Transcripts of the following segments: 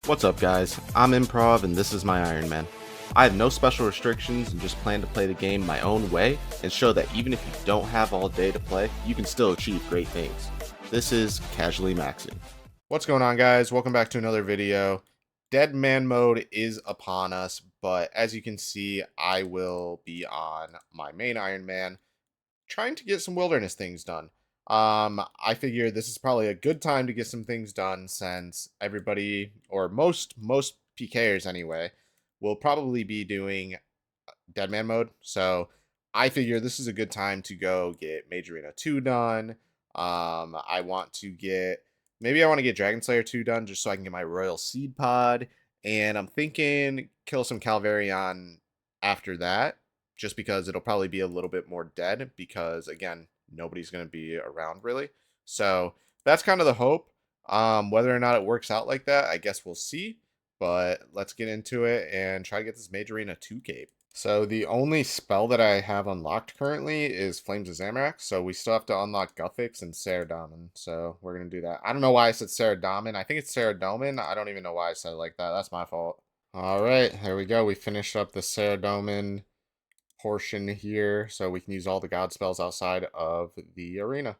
What's up guys, I'm Improv and this is my Ironman. I have no special restrictions and just plan to play the game my own way and show that even if you don't have all day to play, you can still achieve great things. This is Casually Maxing. What's going on guys, welcome back to another video. Dead man mode is upon us, but as you can see, I will be on my main Ironman trying to get some wilderness things done. I figure this is probably a good time to get some things done since everybody, or most PKers anyway, will probably be doing Deadman mode. So I figure this is a good time to go get Mage Arena 2 done. I want to get, maybe I want to get Dragon Slayer 2 done just so I can get my Royal Seed Pod. And I'm thinking kill some Calvarion after that, just because it'll probably be a little bit more dead because, again, nobody's going to be around really. So that's kind of the hope. Whether or not it works out like that, I guess we'll see. But let's get into it and try to get this Mage Arena 2 cape. So the only spell that I have unlocked currently is Flames of Zamorak. So we still have to unlock Guthix and Saradomin. So we're going to do that. I don't know why I said Saradomin. I think it's Saradomin. I don't even know why I said it like that. That's my fault. All right, there we go. We finished up the Saradomin portion here, so we can use all the god spells outside of the arena.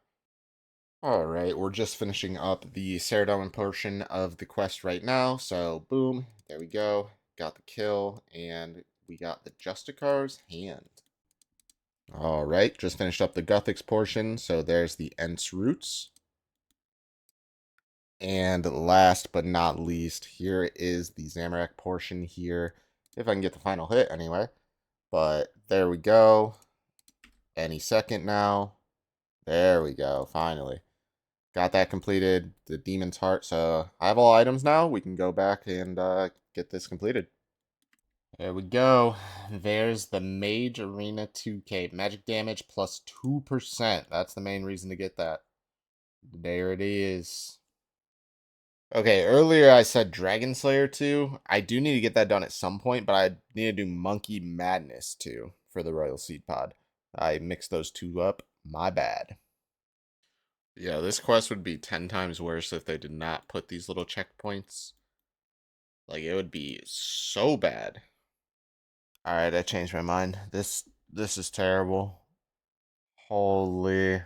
Alright, we're just finishing up the Saradomin portion of the quest right now, so boom, there we go. Got the kill, and we got the Justicar's hand. Alright, just finished up the Guthix portion, so there's the Ents Roots. And last but not least, here is the Zamorak portion here, if I can get the final hit anyway. But there we go. Any second now. There we go, finally. Got that completed, the Demon's Heart. So I have all items now. We can go back and get this completed. There we go. There's the Mage Arena 2K. Magic damage plus 2%. That's the main reason to get that. There it is. Okay, earlier I said Dragon Slayer 2. I do need to get that done at some point, but I need to do Monkey Madness 2 for the Royal Seed Pod. I mixed those two up. My bad. Yeah, this quest would be 10 times worse if they did not put these little checkpoints. Like, it would be so bad. Alright, I changed my mind. This is terrible. Holy.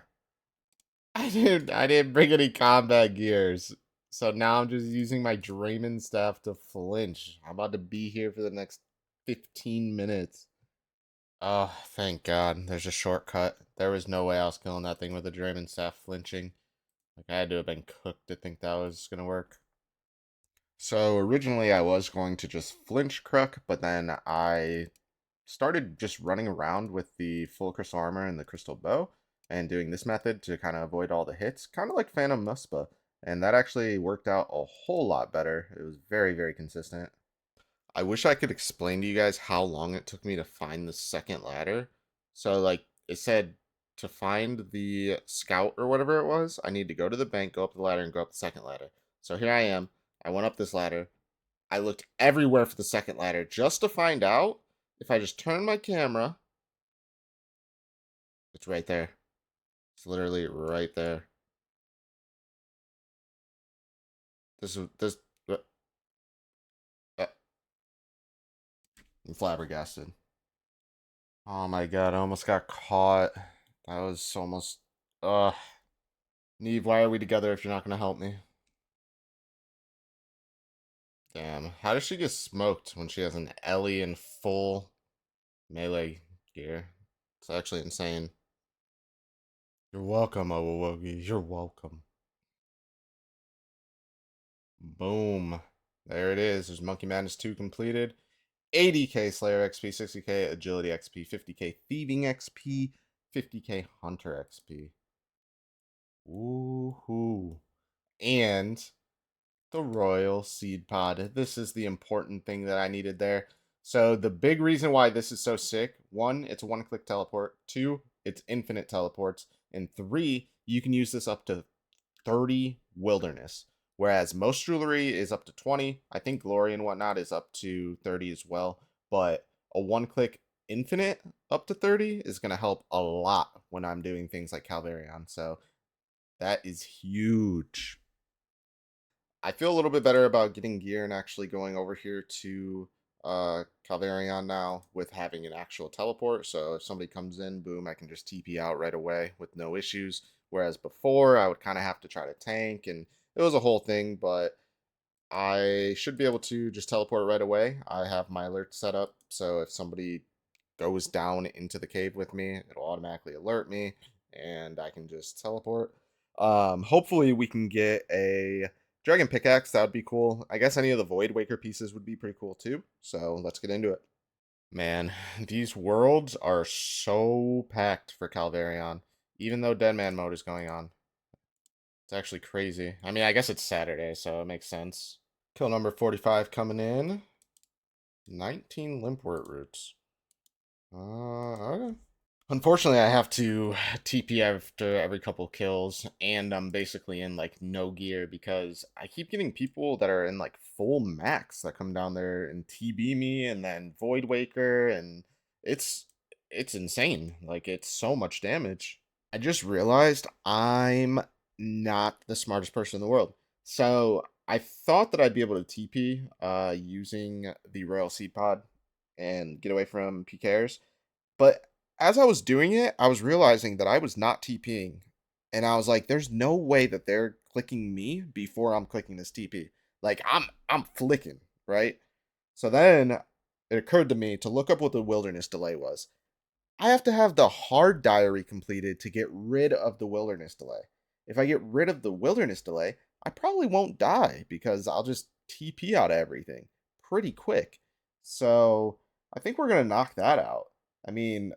I didn't bring any combat gears. So now I'm just using my Draymond staff to flinch. I'm about to be here for the next 15 minutes. Oh, thank God. There's a shortcut. There was no way I was killing that thing with the Draymond staff flinching. Like, I had to have been cooked to think that was going to work. So originally I was going to just flinch Kruk, but then I started just running around with the full crystal armor and the crystal bow and doing this method to kind of avoid all the hits, kind of like Phantom Muspa. And that actually worked out a whole lot better. It was very, very consistent. I wish I could explain to you guys how long it took me to find the second ladder. So, like, it said to find the scout or whatever it was, I need to go to the bank, go up the ladder, and go up the second ladder. So here I am. I went up this ladder. I looked everywhere for the second ladder just to find out if I just turn my camera. It's right there. It's literally right there. This. I'm flabbergasted. Oh my god, I almost got caught. That was almost... Ugh. Neve, why are we together if you're not going to help me? Damn, how does she get smoked when she has an Ellie in full melee gear? It's actually insane. You're welcome, Owowogi. You're welcome. Boom. There it is. There's Monkey Madness 2 completed. 80k Slayer XP, 60k Agility XP, 50k Thieving XP, 50k Hunter XP. Woohoo. And the Royal Seed Pod. This is the important thing that I needed there. So the big reason why this is so sick, 1, it's a one-click teleport. 2, it's infinite teleports. And 3, you can use this up to 30 wilderness. Whereas most jewelry is up to 20. I think glory and whatnot is up to 30 as well. But a one-click infinite up to 30 is going to help a lot when I'm doing things like Calvarion. So that is huge. I feel a little bit better about getting gear and actually going over here to Calvarion now with having an actual teleport. So if somebody comes in, boom, I can just TP out right away with no issues. Whereas before, I would kind of have to try to tank, and it was a whole thing, but I should be able to just teleport right away. I have my alert set up, so if somebody goes down into the cave with me, it'll automatically alert me, and I can just teleport. Hopefully we can get a dragon pickaxe. That would be cool. I guess any of the Void Waker pieces would be pretty cool too. So let's get into it. Man, these worlds are so packed for Calvarion, even though Deadman mode is going on. It's actually crazy. I mean, I guess it's Saturday, so it makes sense. Kill number 45 coming in. 19 Limpwort roots. Okay. Unfortunately, I have to TP after every couple kills, and I'm basically in like no gear because I keep getting people that are in like full max that come down there and TB me, and then Void Waker, and it's it's insane. Like it's so much damage. I just realized I'm not the smartest person in the world. So I thought that I'd be able to TP using the Royal Seed Pod and get away from PKers. But as I was doing it, I was realizing that I was not TPing. And I was like, there's no way that they're clicking me before I'm clicking this TP. Like I'm flicking, right? So then it occurred to me to look up what the wilderness delay was. I have to have the hard diary completed to get rid of the wilderness delay. If I get rid of the wilderness delay, I probably won't die because I'll just TP out everything pretty quick. So I think we're going to knock that out. I mean,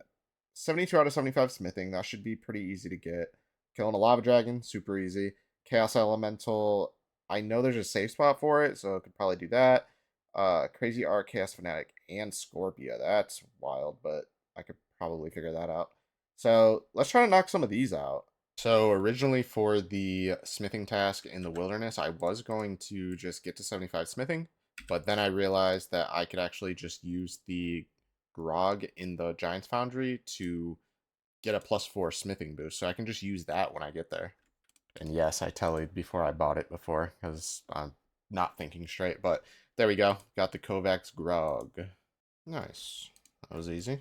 72 out of 75 smithing, that should be pretty easy to get. Killing a lava dragon, super easy. Chaos elemental, I know there's a safe spot for it, so I could probably do that. Crazy Art, Chaos Fanatic, and Scorpia. That's wild, but I could probably figure that out. So let's try to knock some of these out. So originally for the smithing task in the wilderness, I was going to just get to 75 smithing, but then I realized that I could actually just use the grog in the Giant's Foundry to get a +4 smithing boost. So I can just use that when I get there. And yes, I tallied before I bought it before because I'm not thinking straight. But there we go. Got the Kovacs grog. Nice. That was easy.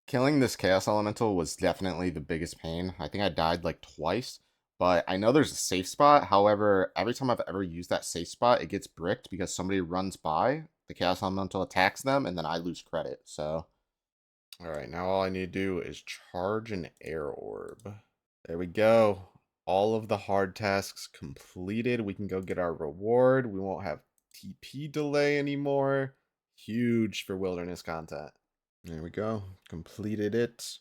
Killing this Chaos Elemental was definitely the biggest pain. I think I died like twice, but I know there's a safe spot. However, every time I've ever used that safe spot, it gets bricked because somebody runs by, the Chaos Elemental attacks them, and then I lose credit. So, alright, now all I need to do is charge an Air Orb. There we go. All of the hard tasks completed. We can go get our reward. We won't have TP delay anymore. Huge for wilderness content. There we go. Completed it.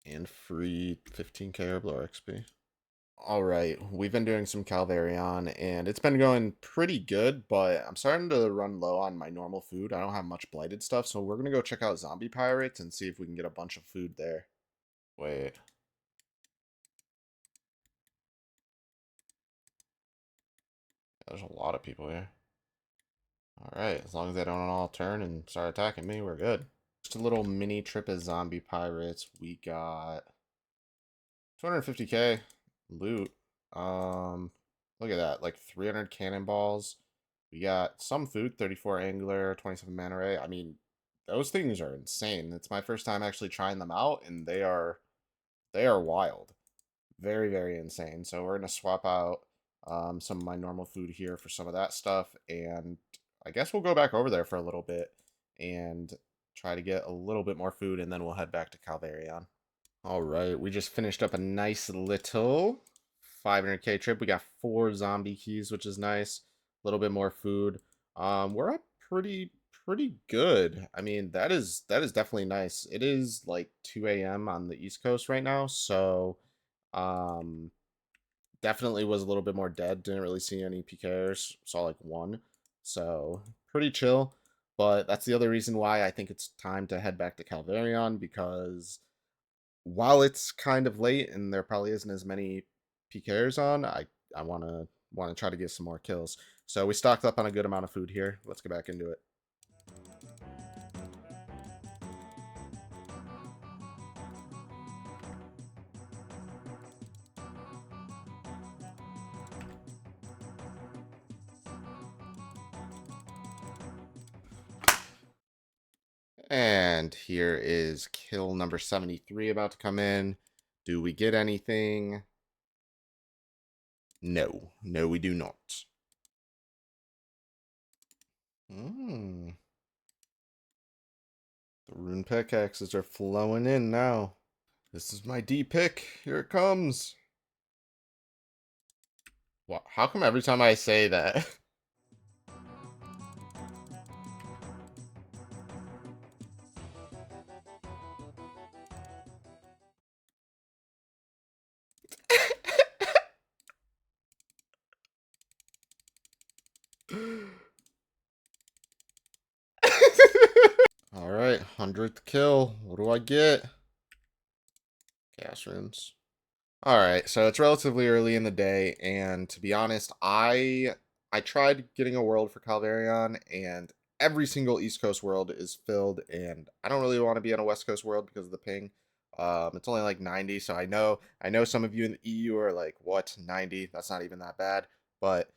And free 15k Herblore XP. Alright, we've been doing some Calvarion, and it's been going pretty good, but I'm starting to run low on my normal food. I don't have much blighted stuff, so we're going to go check out Zombie Pirates and see if we can get a bunch of food there. Wait. There's a lot of people here. Alright, as long as they don't all turn and start attacking me, we're good. Just a little mini trip as Zombie Pirates. We got 250k loot. Look at that, like 300 cannonballs. We got some food, 34 angler, 27 mana ray. I mean, those things are insane. It's my first time actually trying them out, and they are wild. Very, very insane. So we're gonna swap out some of my normal food here for some of that stuff, and I guess we'll go back over there for a little bit and try to get a little bit more food, and then we'll head back to Calvarion. All right, we just finished up a nice little 500k trip. We got 4 zombie keys, which is nice. A little bit more food. We're up pretty good. I mean, that is definitely nice. It is like 2 a.m. on the East Coast right now, so definitely was a little bit more dead. Didn't really see any PKers. Saw like 1. So pretty chill. But that's the other reason why I think it's time to head back to Calvarion, because while it's kind of late and there probably isn't as many PKers on, I wanna try to get some more kills. So we stocked up on a good amount of food here. Let's get back into it. And here is kill number 73 about to come in. Do we get anything? No. No, we do not. The rune pickaxes are flowing in now. This is my D pick. Here it comes. What? How come every time I say that? Alright, 100th kill. What do I get? Chaos runes. Alright, so it's relatively early in the day, and to be honest, I tried getting a world for Calvarion, and every single East Coast world is filled, and I don't really want to be on a West Coast world because of the ping. It's only like 90, so I know some of you in the EU are like, what, 90? That's not even that bad. But,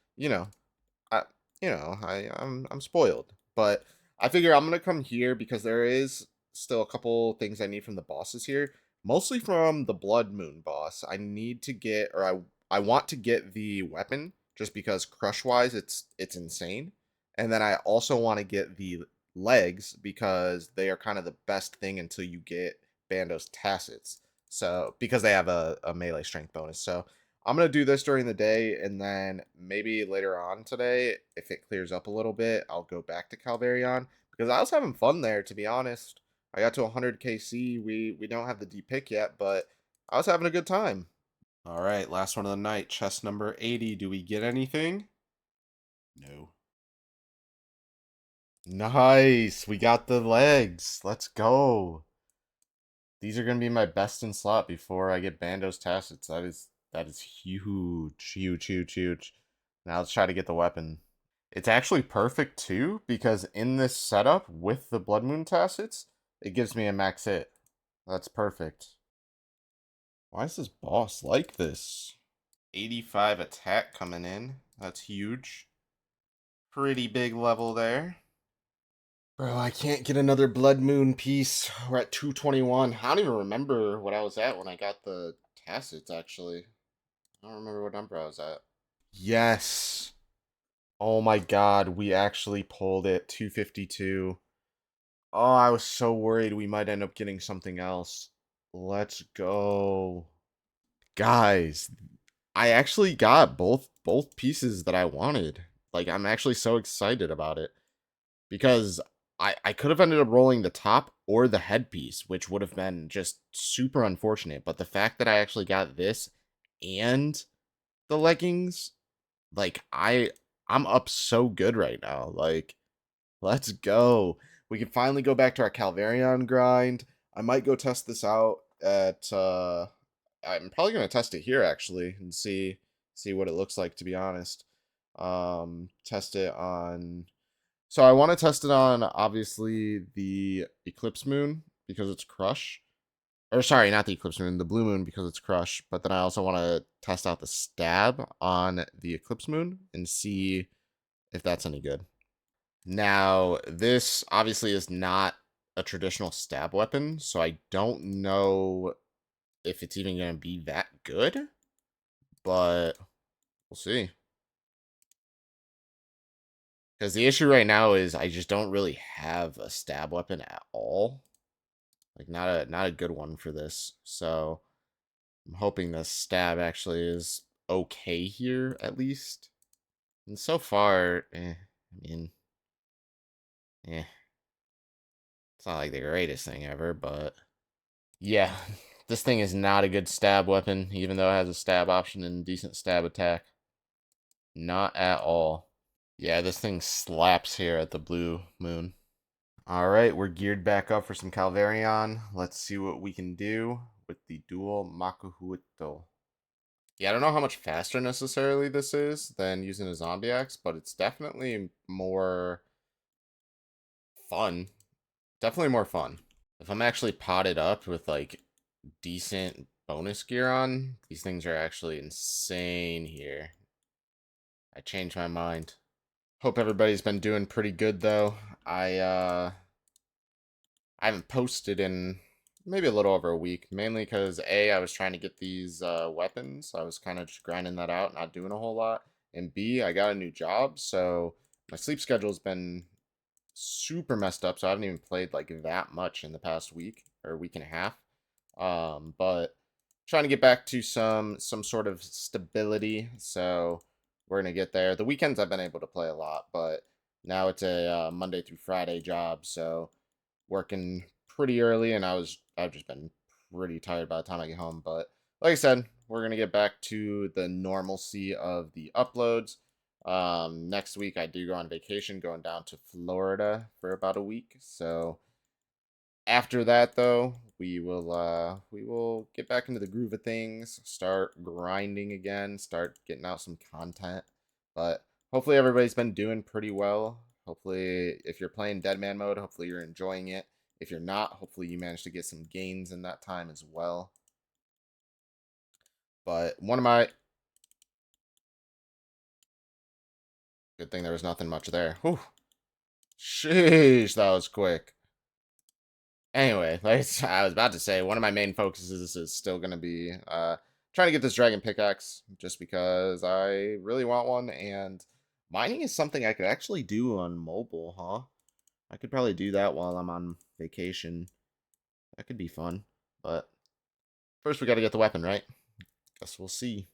I I'm spoiled. But I figure I'm gonna come here because there is still a couple things I need from the bosses here. Mostly from the Blood Moon boss. I need to get, or I want to get the weapon just because crush wise it's insane. And then I also want to get the legs because they are kind of the best thing until you get Bandos Tacits. So because they have a melee strength bonus. So I'm gonna do this during the day, and then maybe later on today, if it clears up a little bit, I'll go back to Calvarion because I was having fun there. To be honest, I got to 100 KC. We don't have the D pick yet, but I was having a good time. All right, last one of the night, chest number 80. Do we get anything? No. Nice. We got the legs. Let's go. These are gonna be my best in slot before I get Bandos Tacits. That is huge, huge, huge, huge. Now let's try to get the weapon. It's actually perfect too, because in this setup with the Blood Moon Tacits, it gives me a max hit. That's perfect. Why is this boss like this? 85 attack coming in. That's huge. Pretty big level there. Bro, I can't get another Blood Moon piece. We're at 221. I don't even remember what I was at when I got the Tacits, actually. I don't remember what number I was at. Yes. Oh my god, we actually pulled it. 252. Oh, I was so worried we might end up getting something else. Let's go. Guys, I actually got both pieces that I wanted. Like, I'm actually so excited about it. Because I could have ended up rolling the top or the headpiece, which would have been just super unfortunate. But the fact that I actually got this and the leggings, like I'm up so good right now. Like, let's go. We can finally go back to our Calvarion grind. I might go test this out at I'm probably gonna test it here actually and see what it looks like, to be honest. Test it on, so I want to test it on obviously the Eclipse Moon because it's Crush. Or sorry, not the Eclipse Moon, the Blue Moon because it's Crush. But then I also want to test out the Stab on the Eclipse Moon and see if that's any good. Now, this obviously is not a traditional stab weapon, so I don't know if it's even going to be that good, but we'll see. Because the issue right now is I just don't really have a stab weapon at all. Like, not a good one for this. So I'm hoping the stab actually is okay here, at least. And so far, I mean, eh. It's not like the greatest thing ever, but yeah, this thing is not a good stab weapon, even though it has a stab option and decent stab attack. Not at all. Yeah, this thing slaps here at the Blue Moon. Alright, we're geared back up for some Calvarion. Let's see what we can do with the dual Makuhuito. Yeah, I don't know how much faster necessarily this is than using a zombie axe, but it's definitely more fun. Definitely more fun. If I'm actually potted up with like decent bonus gear on, these things are actually insane here. I changed my mind. Hope everybody's been doing pretty good though. I haven't posted in maybe a little over a week, mainly because I was trying to get these weapons. I was kind of just grinding that out, not doing a whole lot. And B, I got a new job, so my sleep schedule's been super messed up, so I haven't even played like that much in the past week or week and a half. But trying to get back to some sort of stability, so we're gonna get there. The weekends I've been able to play a lot, but now it's a Monday through Friday job, so working pretty early, and I've just been pretty tired by the time I get home. But like I said, we're gonna get back to the normalcy of the uploads. Next week I do go on vacation, going down to Florida for about a week. So after that, though, we will get back into the groove of things, start grinding again, start getting out some content. But hopefully everybody's been doing pretty well. Hopefully, if you're playing Deadman mode, hopefully you're enjoying it. If you're not, hopefully you managed to get some gains in that time as well. But one of my good thing there was nothing much there. Whew. Sheesh, that was quick. Anyway, like I was about to say, one of my main focuses is still going to be trying to get this dragon pickaxe, just because I really want one, and mining is something I could actually do on mobile, huh? I could probably do that while I'm on vacation. That could be fun, but first we got to get the weapon, right? Guess we'll see.